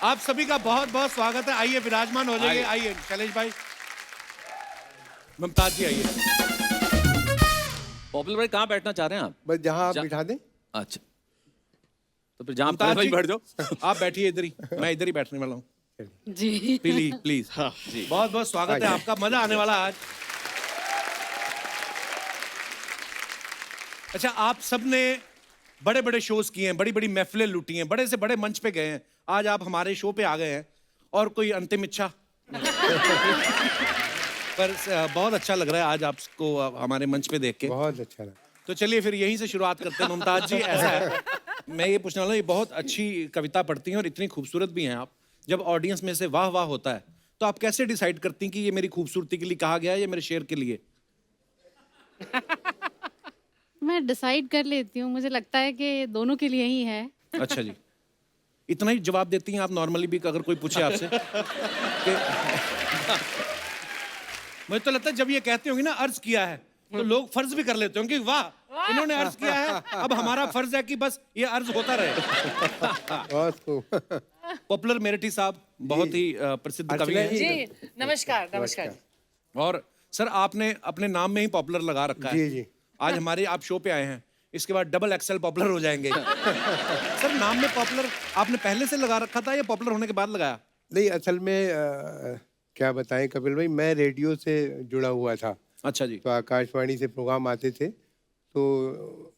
आप सभी का बहुत बहुत स्वागत है। आइए विराजमान हो जाइए। आइए शैलेश भाई, मुमताज जी आइए। पॉपुलर भाई कहाँ बैठना चाह रहे हैं आप? बस जहाँ आप बिठा दें। अच्छा, तो फिर जहाँ मुमताज वहीं जी, बैठ जाओ। आप बैठिए इधर ही, मैं इधर ही बैठने वाला हूँ। जी प्लीज प्लीज। हाँ जी, बहुत बहुत स्वागत है आपका। मजा आने वाला है आज। अच्छा, आप सबने बड़े बड़े शोज किए हैं, बड़ी बड़ी महफिलें लूटी हैं, बड़े से बड़े मंच पे गए हैं। आज आप हमारे शो पे आ गए हैं और कोई अंतिम इच्छा? पर बहुत अच्छा लग रहा है आज आपको हमारे मंच पे देख के। बहुत अच्छा लगा। तो चलिए फिर यहीं से शुरुआत करते हैं। मुमताज जी, ऐसा है, मैं ये पूछने वाला हूँ, ये बहुत अच्छी कविता पढ़ती हैं और इतनी खूबसूरत भी हैं आप। जब ऑडियंस में से वाह वाह होता है तो आप कैसे डिसाइड करती हैं कि ये मेरी खूबसूरती के लिए कहा गया है या मेरे शेर के लिए? मैं डिसाइड कर लेती हूँ, मुझे लगता है कि दोनों के लिए ही है। अच्छा जी, इतना ही जवाब देती हैं आप नॉर्मली भी अगर कोई पूछे आपसे कि मुझे तो लगता है जब ये कहते होंगे ना अर्ज किया है तो लोग फर्ज भी कर लेते होंगे कि वाह इन्होंने अर्ज किया है, अब हमारा फर्ज है कि बस ये अर्ज होता रहे। बहुत खूब। पॉपुलर मेरठी साहब बहुत ही प्रसिद्ध कवि अर्चना हैं। जी। नमस्कार नमस्कार। और सर आपने अपने नाम में ही पॉपुलर लगा रखा है। जी जी। आज हमारे आप शो पे आए हैं, इसके बाद डबल एक्सेल पॉपुलर हो जाएंगे। सर नाम में पॉपुलर आपने पहले से लगा रखा था या पॉपुलर होने के बाद लगाया? नहीं, असल में क्या बताएं कपिल भाई, मैं रेडियो से जुड़ा हुआ था। अच्छा जी। तो आकाशवाणी से प्रोग्राम आते थे, तो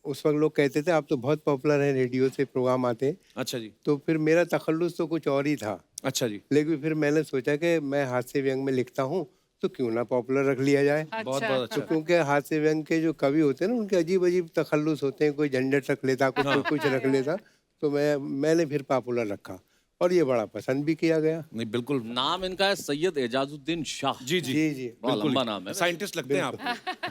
उस वक्त लोग कहते थे आप तो बहुत पॉपुलर हैं, रेडियो से प्रोग्राम आते हैं। अच्छा जी। तो फिर मेरा तखल्लुस तो कुछ और ही था। अच्छा जी। लेकिन फिर मैंने सोचा कि मैं हास्य व्यंग में लिखता हूँ तो क्यों ना पॉपुलर रख लिया जाए। बहुत बहुत तो अच्छा। क्योंकि हास्य व्यंग के जो कवि होते हैं ना, उनके अजीब अजीब तखल्लुस होते हैं, कोई झंझट रख लेता, कोई कुछ रख लेता। तो मैंने फिर पॉपुलर रखा और ये बड़ा पसंद भी किया गया। नहीं बिल्कुल। नाम इनका है सैयद एजाजुद्दीन शाह। जी जी जी जी। बड़ा लंबा नाम है। साइंटिस्ट लगते हैं आप।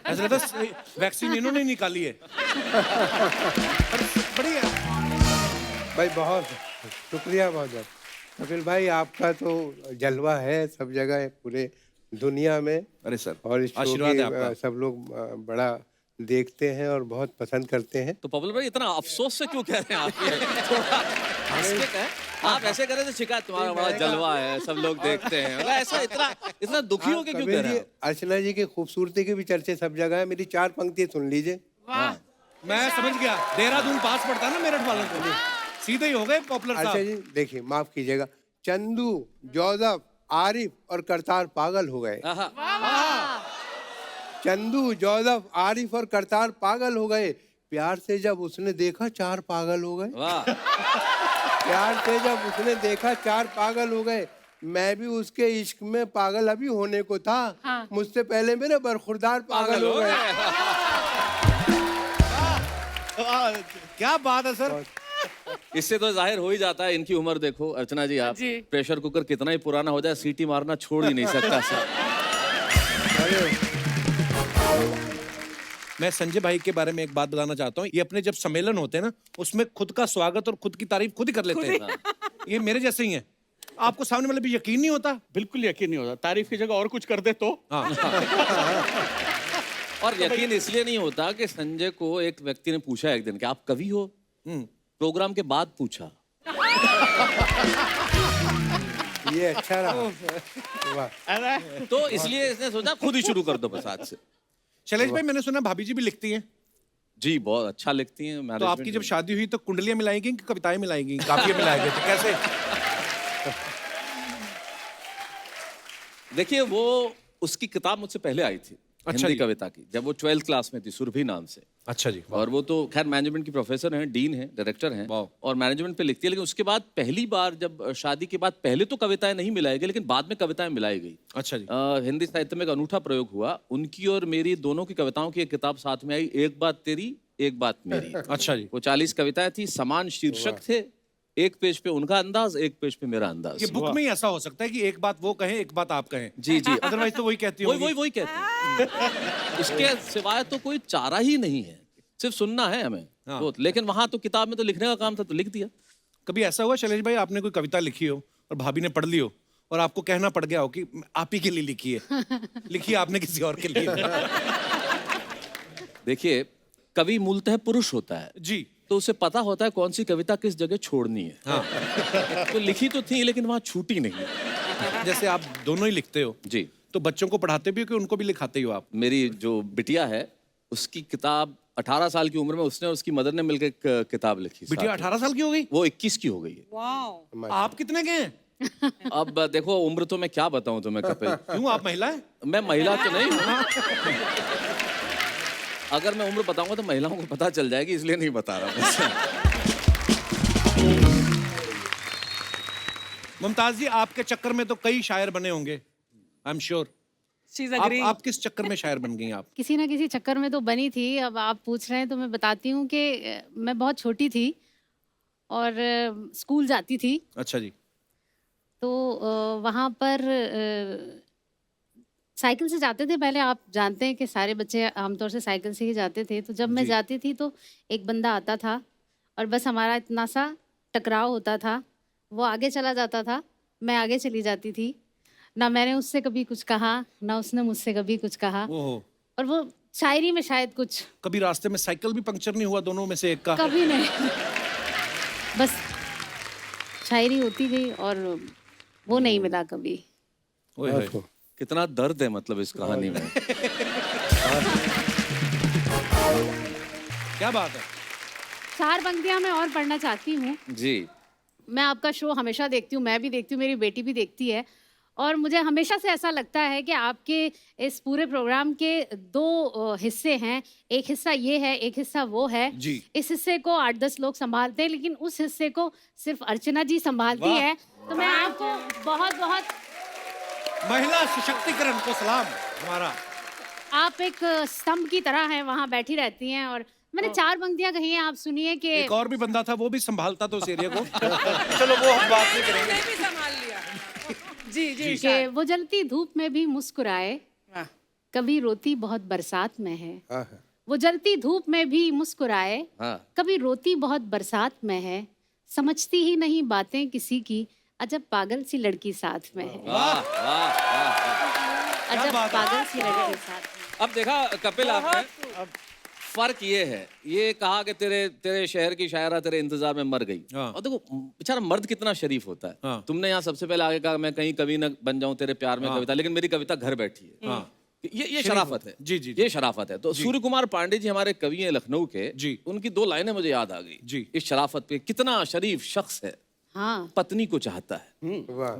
ऐसा लगता है वैक्सीन इन्होंने निकाली है। पर बढ़िया। भाई बहुत शुक्रिया, बहुत बहुत। कपिल भाई आपका तो जलवा है सब जगह है, पूरे दुनिया में। अरे सर, और इस शो आशीर्वाद है की, आपका। सब लोग बड़ा देखते हैं और बहुत पसंद करते हैं। तो पॉपुलर भाई इतना अफसोस से क्यों कह रहे हैं आप? ये थोड़ा हंस के कहें। आप ऐसे करें तो शिकायत तुम्हारा बड़ा जलवा है, सब लोग देखते हैं, मतलब ऐसा इतना दुखी होके क्यों कह कपिल रहे जी, हैं? अर्चना जी की खूबसूरती के भी चर्चे सब जगह है। मेरी 4 पंक्ति सुन लीजिए। मैं समझ गया, देहरादून पास पड़ता है ना मेरठ वालों को, सीधे ही हो गए पॉपुलर अच्छा साहब। जी, देखिए माफ कीजिएगा, चंदू, जोसेफ, आरिफ और करतार पागल हो गए। चंदू, जोसेफ, आरिफ और करतार पागल हो गए। प्यार से जब उसने देखा 4 पागल हो गए। वाह, प्यार से जब उसने देखा 4 पागल हो गए। मैं भी उसके इश्क में पागल अभी होने को था। मुझसे पहले मेरे बरखुरदार पागल हो गए। क्या बात है सर। इससे तो जाहिर हो ही जाता है इनकी उम्र देखो। अर्चना जी, आप प्रेशर कुकर कितना ही पुराना हो जाए, सीटी मारना छोड़ ही नहीं सकता सर। मैं संजय भाई के बारे में एक बात बताना चाहता हूँ। ये अपने जब सम्मेलन होते हैं ना, उसमें खुद का स्वागत और खुद की तारीफ खुद ही कर लेते हैं। ये मेरे जैसे ही हैं। आपको सामने वाले भी यकीन नहीं होता? बिल्कुल यकीन नहीं होता। तारीफ की जगह और कुछ कर दे तो। हाँ। और यकीन इसलिए नहीं होता कि संजय को एक व्यक्ति ने पूछा एक दिन कि आप कवि हो। प्रोग्राम के बाद पूछा। ये अच्छा रहा। वाह। तो इसलिए इसने सोचा खुद ही शुरू कर दो बस आज से। शैलेश भाई, मैंने सुना भाभी जी भी लिखती हैं। जी, बहुत अच्छा लिखती हैं। तो आपकी जब शादी हुई तो कुंडलियां मिलाएंगी कि कविताएं मिलाएंगी, काफिया मिलाएंगे, तो कैसे? देखिए, वो उसकी किताब मुझसे पहले आई थी। अच्छा हिंदी जी। कविता की, जब वो 12th क्लास में थी, सुरभि नाम से। अच्छा जी। और वो तो खैर मैनेजमेंट की प्रोफेसर हैं, डीन हैं, डायरेक्टर हैं और मैनेजमेंट पे लिखती है। लेकिन उसके बाद पहली बार जब शादी के बाद पहले तो कविताएं नहीं मिलाई गई, लेकिन बाद में कविताएं मिलाई गई। अच्छा जी। हिंदी साहित्य में एक अनूठा प्रयोग हुआ। उनकी और मेरी दोनों की कविताओं की एक किताब साथ में आई, एक बात तेरी एक बात मेरी। अच्छा जी। वो 40 कविताएं थी, समान शीर्षक थे। एक पेज पे उनका अंदाज, एक पेज पे मेरा अंदाज। ये बुक में ही ऐसा हो सकता है कि एक बात वो कहें, एक बात आप कहें। जी जी। अदरवाइज तो वही कहती होंगी। वही कहते हैं। इसके सिवाय तो कोई चारा ही नहीं है, सिर्फ सुनना है हमें। तो लेकिन वहां तो किताब में तो लिखने का काम था, तो लिख दिया। कभी ऐसा हुआ शैलेश भाई, आपने कोई कविता लिखी हो और भाभी ने पढ़ ली हो और आपको कहना पड़ गया हो कि आप ही के लिए लिखी है, लिखी आपने किसी और के लिए? देखिए, कवि मूलतः पुरुष होता है। जी। तो उसे पता होता है कौन सी कविता किस जगह छोड़नी है। हाँ तो लिखी तो थी लेकिन वहां छूटी नहीं। जैसे आप दोनों ही लिखते हो, जी, तो बच्चों को पढ़ाते भी हो कि उनको भी लिखाते ही हो आप? मेरी जो बिटिया है उसकी किताब 18 साल की उम्र में उसने और उसकी मदर ने मिलकर एक किताब लिखी। बिटिया 18 साल की हो गई? वो 21 की हो गई है। आप कितने के हैं? अब देखो उम्र तो मैं क्या बताऊं तुम्हें कपिल। क्यों, आप महिला हैं? मैं महिला तो नहीं हूं। अगर मैं उम्र बताऊंगा तो महिलाओं को पता चल जाएगी, इसलिए नहीं बता रहा बस। मुमताज जी, आपके चक्कर में तो कई शायर बने होंगे, आई एम श्योर। आप किस चक्कर में शायर बन गई आप? किसी ना किसी चक्कर में तो बनी थी। अब आप पूछ रहे हैं तो मैं बताती हूँ कि मैं बहुत छोटी थी और स्कूल जाती थी। अच्छा जी। तो वहाँ पर साइकिल से जाते थे। पहले आप जानते हैं कि सारे बच्चे आमतौर से साइकिल से ही जाते थे। तो जब मैं जाती थी तो एक बंदा आता था और बस हमारा इतना सा टकराव होता था। वो आगे चला जाता था, मैं आगे चली जाती थी। ना मैंने उससे कभी कुछ कहा, ना उसने मुझसे कभी कुछ कहा। ओहो। और वो शायरी में शायद कुछ, कभी रास्ते में साइकिल भी पंक्चर नहीं हुआ दोनों में से एक का? कभी नहीं। बस शायरी होती गई और वो नहीं मिला कभी। ओए होए। कितना दर्द है मतलब इस कहानी में। क्या बात है। 4 पंक्तियां मैं और पढ़ना चाहती हूँ। जी, मैं आपका शो हमेशा देखती हूँ, मैं भी देखती हूँ, मेरी बेटी भी देखती है। और मुझे हमेशा से ऐसा लगता है कि आपके इस पूरे प्रोग्राम के 2 हिस्से हैं। एक हिस्सा ये है, एक हिस्सा वो है। जी। इस हिस्से को 8-10 लोग संभालते हैं, लेकिन उस हिस्से को सिर्फ अर्चना जी संभालती है। तो मैं आपको बहुत बहुत, महिला सशक्तिकरण को सलाम हमारा। आप एक स्तंभ की तरह हैं, वहाँ बैठी रहती हैं। और मैंने 4 पंक्तियां कही हैं, आप सुनिए कि एक और भी बंदा था, वो भी संभालता तो उस एरिया को। चलो वो हम बात नहीं करेंगे। जी कि वो जलती धूप में भी मुस्कुराए, कभी रोती बहुत बरसात में है। वो जलती धूप में भी मुस्कुराए, हाँ। कभी रोती बहुत बरसात में है। समझती ही नहीं बातें किसी की, अजब पागल सी लड़की साथ में है। वाह वाह वाह। अजब पागल सी लड़की साथ में। अब देखा कपिल आपने, अब फर्क ये है, ये कहा कि तेरे शहर की शायरा तेरे इंतजार में मर गई। हाँ। और देखो बेचारा मर्द कितना शरीफ होता है। हाँ। तुमने यहाँ सबसे पहले आगे कहा मैं कहीं कवि न बन जाऊं तेरे प्यार में कविता, लेकिन मेरी कविता घर बैठी है। हाँ। ये शराफत है। जी, जी, ये शराफत है। तो सूर्य कुमार पांडे जी हमारे कवि हैं लखनऊ के, जी। उनकी 2 लाइनें मुझे याद आ गई जी। इस शराफत पे। कितना शरीफ शख्स है, हाँ, पत्नी को चाहता है। वाह।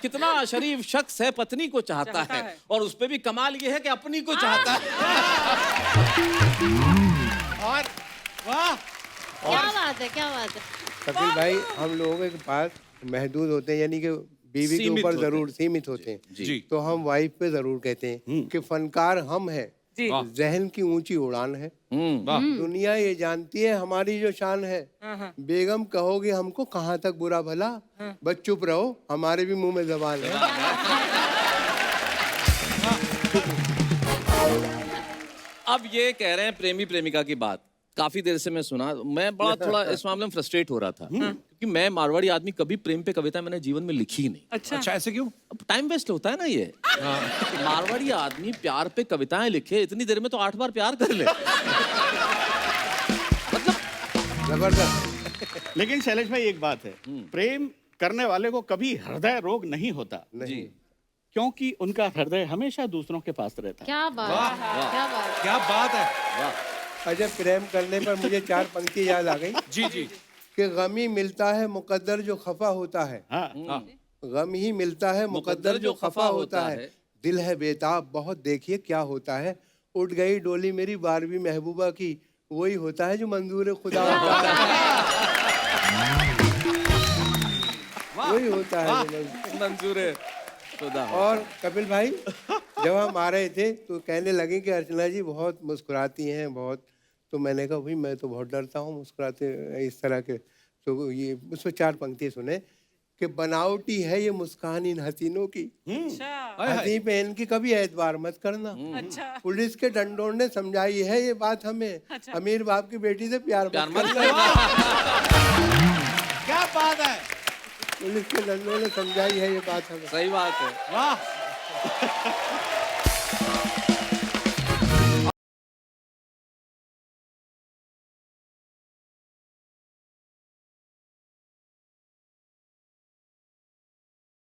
कितना शरीफ शख्स है, पत्नी को चाहता है। और उस पे भी कमाल ये है कि अपनी को चाहता है। और वाह, क्या बात है, क्या बात है। कपिल भाई, हम लोगों के पास महदूद होते हैं, यानी कि बीवी के सीमित ऊपर होते हैं। जरूर सीमित होते हैं। जी। तो हम वाइफ पे जरूर कहते हैं कि फनकार हम हैं, जहन की ऊंची उड़ान है। दुनिया ये जानती है हमारी जो शान है। बेगम कहोगे हमको कहाँ तक बुरा भला, बस चुप रहो हमारे भी मुंह में जबान है। अब ये कह रहे हैं प्रेमी प्रेमिका की बात, काफी देर से मैं सुना, मैं बड़ा थोड़ा इस मामले में फ्रस्ट्रेट हो रहा था, क्योंकि मैं मारवाड़ी आदमी, कभी प्रेम पे कविता मैंने जीवन में लिखी ही नहीं। अच्छा ऐसे क्यों? अब टाइम वेस्ट होता है ना ये। मारवाड़ी आदमी प्यार पे कविताएं लिखे, इतनी देर में तो 8 बार प्यार कर ले। मतलब जबरदस्त। लेकिन शैलेश भाई एक बात है, प्रेम करने वाले को कभी हृदय रोग नहीं होता, नहीं। क्योंकि उनका हृदय हमेशा दूसरों के पास रहता है। क्या बात है, क्या बात है। क्या बात है। अजब प्रेम करने पर मुझे 4 पंक्ति याद आ गई जी जी। कि गम ही मिलता है मुकद्दर जो खफा होता है। हाँ। गम ही मिलता है मुकद्दर जो खफा होता है। दिल है बेताब बहुत, देखिए क्या होता है। उठ गई डोली मेरी 12वीं महबूबा की, वही होता है जो मंजूर खुदा होता है। वही होता है जो मंजूर खुदा। और कपिल भाई, जब हम आ रहे थे तो कहने लगे कि अर्चना जी बहुत मुस्कुराती हैं बहुत। तो मैंने कहा भाई मैं तो बहुत डरता हूँ मुस्कुराते इस तरह के। तो ये उसमें 4 पंक्ति सुने कि बनावटी है ये मुस्कान इन हसीनों की, हंसी पे इनकी कभी एतबार मत करना। पुलिस के डंडों ने समझाई है ये बात हमें, अमीर बाप की बेटी से प्यार मत करना। क्या बात है। पुलिस के डंडों ने समझाई है ये बात हमें। सही बात है। वाह।